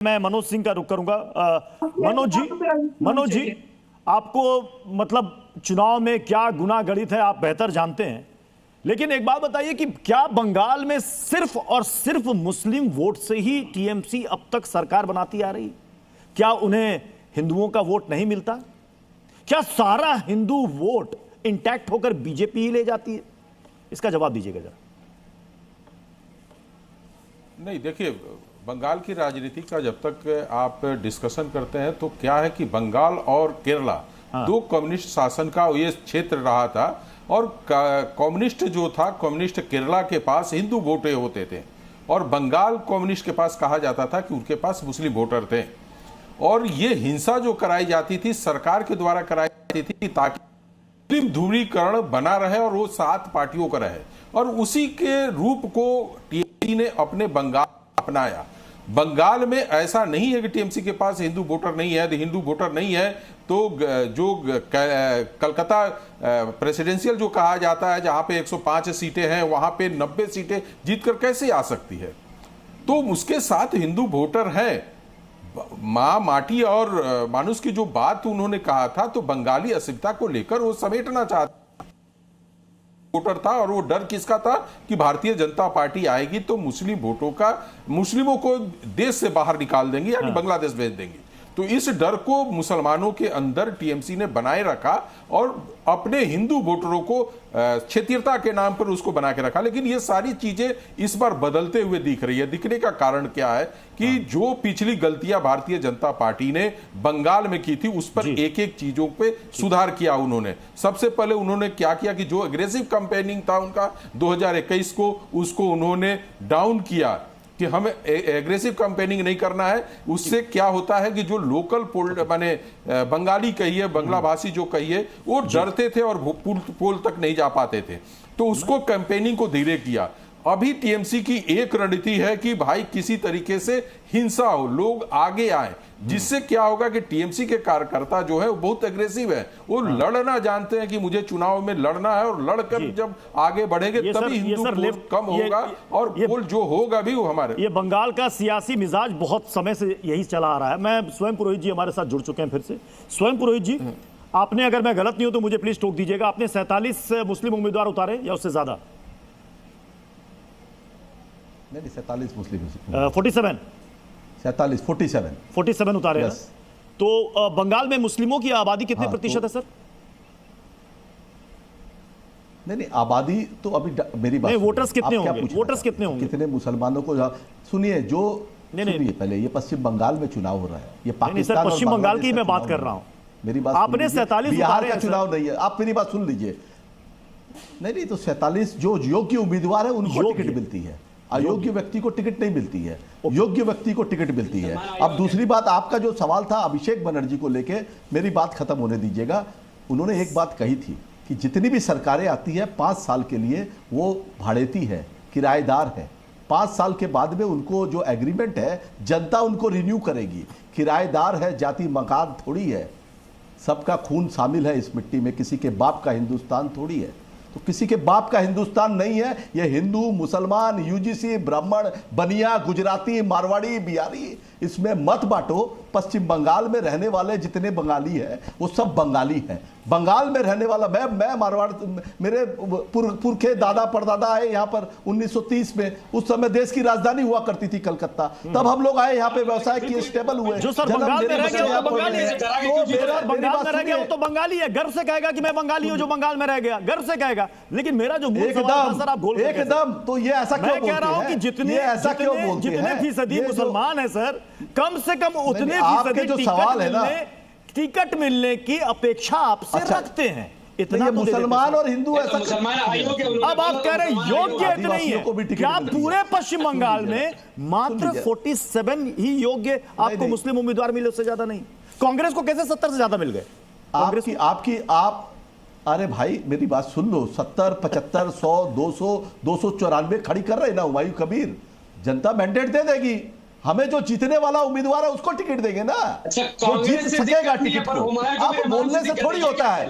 मैं मनोज सिंह का रुख करूंगा। मनोज जी, आपको मतलब चुनाव में क्या गुना गणित है आप बेहतर जानते हैं, लेकिन एक बात बताइए कि क्या बंगाल में सिर्फ और सिर्फ मुस्लिम वोट से ही टीएमसी अब तक सरकार बनाती आ रही? क्या उन्हें हिंदुओं का वोट नहीं मिलता? क्या सारा हिंदू वोट इंटैक्ट होकर बीजेपी ही ले जाती है? इसका जवाब दीजिएगा जरा। नहीं, देखिए, बंगाल की राजनीति का जब तक आप डिस्कशन करते हैं तो क्या है कि बंगाल और केरला दो कम्युनिस्ट शासन का ये क्षेत्र रहा था, और कम्युनिस्ट जो था, कम्युनिस्ट केरला के पास हिंदू वोटे होते थे और बंगाल कम्युनिस्ट के पास कहा जाता था कि उनके पास मुस्लिम वोटर थे। और ये हिंसा जो कराई जाती थी सरकार के द्वारा कराई जाती थी ताकि मुस्लिम ध्रुवीकरण बना रहे और वो 7 पार्टियों का रहे, और उसी के रूप को टीएमसी ने अपने बंगाल अपनाया। बंगाल में ऐसा नहीं है कि टीएमसी के पास हिंदू वोटर नहीं है। हिंदू वोटर नहीं है तो जो कलकत्ता प्रेसिडेंशियल जो कहा जाता है, जहां पे 105 सीटें हैं, वहां पे 90 सीटें जीतकर कैसे आ सकती है? तो उसके साथ हिंदू वोटर हैं। माँ माटी और मानुष की जो बात उन्होंने कहा था, तो बंगाली अस्मिता को लेकर वो समेटना चाहता वोटर था, और वो डर किसका था कि भारतीय जनता पार्टी आएगी तो मुस्लिमों को देश से बाहर निकाल देंगे, यानी बांग्लादेश भेज देंगे। तो इस डर को मुसलमानों के अंदर टीएमसी ने बनाए रखा और अपने हिंदू वोटरों को क्षेत्रीयता के नाम पर उसको बना के रखा। लेकिन ये सारी चीजें इस बार बदलते हुए दिख रही है। दिखने का कारण क्या है कि जो पिछली गलतियां भारतीय जनता पार्टी ने बंगाल में की थी, उस पर एक एक चीजों पे सुधार किया उन्होंने। सबसे पहले उन्होंने क्या किया कि जो एग्रेसिव कैंपेनिंग था उनका 2021 को, उसको उन्होंने डाउन किया कि हमें एग्रेसिव कैंपेनिंग नहीं करना है। उससे क्या होता है कि जो लोकल माने बंगाली कहिए, बांग्ला भाषी जो कहिए, वो डरते थे और पोल तक नहीं जा पाते थे। तो उसको कैंपेनिंग को धीरे किया। अभी टीएमसी की एक रणनीति है कि भाई किसी तरीके से हिंसा हो, लोग आगे आए, जिससे क्या होगा कि टीएमसी के कार्यकर्ता जो है वो बहुत एग्रेसिव है। वो लड़ना जानते हैं कि मुझे चुनाव में लड़ना है, और लड़कर जब आगे बढ़ेंगे तभी हिंदू वोट कम होगा और पोल जो होगा भी वो हमारे। ये बंगाल का सियासी मिजाज बहुत समय से यही चला आ रहा है। मैं स्वयं पुरोहित जी हमारे साथ जुड़ चुके हैं फिर से। स्वयं पुरोहित जी, आपने, अगर मैं गलत नहीं हूं तो मुझे प्लीज टोक दीजिएगा, आपने 47 मुस्लिम उम्मीदवार उतारे या उससे ज्यादा? नहीं, 47 मुस्लिम, 47 उतारे हैं। तो बंगाल में मुस्लिमों की आबादी कितने प्रतिशत है सर? नहीं, आबादी तो अभी मेरी बात नहीं, वोटर्स कितने होंगे? वोटर्स कितने होंगे? कितने मुसलमानों को सुनिए, जो सुनिए पहले, ये पश्चिम बंगाल में चुनाव हो रहा है, ये पाकिस्तान और पश्चिम बंगाल की मैं बात कर रहा हूं। मेरी बात आपने 47 बिहार का चुनाव नहीं है, आप मेरी बात सुन लीजिए। नहीं, तो 47 जो योग्य उम्मीदवार है उनको टिकट मिलती है, अयोग्य व्यक्ति को टिकट नहीं मिलती है, योग्य व्यक्ति को टिकट मिलती है। अब दूसरी बात, आपका जो सवाल था अभिषेक बनर्जी को लेके, मेरी बात खत्म होने दीजिएगा। उन्होंने एक बात कही थी कि जितनी भी सरकारें आती है 5 साल के लिए वो भाड़ेती है, किराएदार है। 5 साल के बाद में उनको जो एग्रीमेंट है जनता उनको रिन्यू करेगी। किराएदार है, जाति मकान थोड़ी है, सबका खून शामिल है इस मिट्टी में, किसी के बाप का हिंदुस्तान थोड़ी है। तो किसी के बाप का हिंदुस्तान नहीं है ये। हिंदू, मुसलमान, यूजीसी, ब्राह्मण, बनिया, गुजराती, मारवाड़ी, बिहारी, इसमें मत बांटो। पश्चिम बंगाल में रहने वाले जितने बंगाली हैं वो सब बंगाली हैं। बंगाल में रहने वाला मैं मारवाड़, मेरे पुरखे दादा परदादा आए यहाँ पर 1930 में। उस समय देश की राजधानी हुआ करती थी कलकत्ता, तब हम लोग आए यहाँ पे, व्यवसाय किए, स्टेबल हुए। जो सर बंगाल में रह गया वो तो बंगाली है, गर्व से कहेगा कि मैं बंगाली हूं। जो बंगाल में रह गया गर्व से कहेगा। लेकिन मेरा जो मूल सवाल था सर, आप बोल एकदम, तो ये ऐसा क्यों बोलते हैं? मैं कह रहा हूं कि जितने फीसदी मुसलमान है सर, कम से कम उतने फीसदी जो सवाल है ना, टिकट मिलने की अपेक्षा आपसे रखते हैं। इतना ये मुसलमान और हिंदू ऐसा, अब आप कह रहे हैं योग्य नहीं है। क्या पूरे पश्चिम बंगाल में मात्र 47 ही योग्य आपको मुस्लिम उम्मीदवार मिले, उससे ज्यादा नहीं? कांग्रेस को कैसे 70 से ज्यादा मिल गए? आप अरे भाई मेरी बात सुन लो, 70, 75, 100, 200, 294 खड़ी कर रहे ना हुमायूं कबीर। जनता मैंडेट दे देगी, हमें जो जीतने वाला उम्मीदवार है उसको टिकट देंगे ना। वो जीत सकेगा टिकट को। आप बोलने से थोड़ी होता है।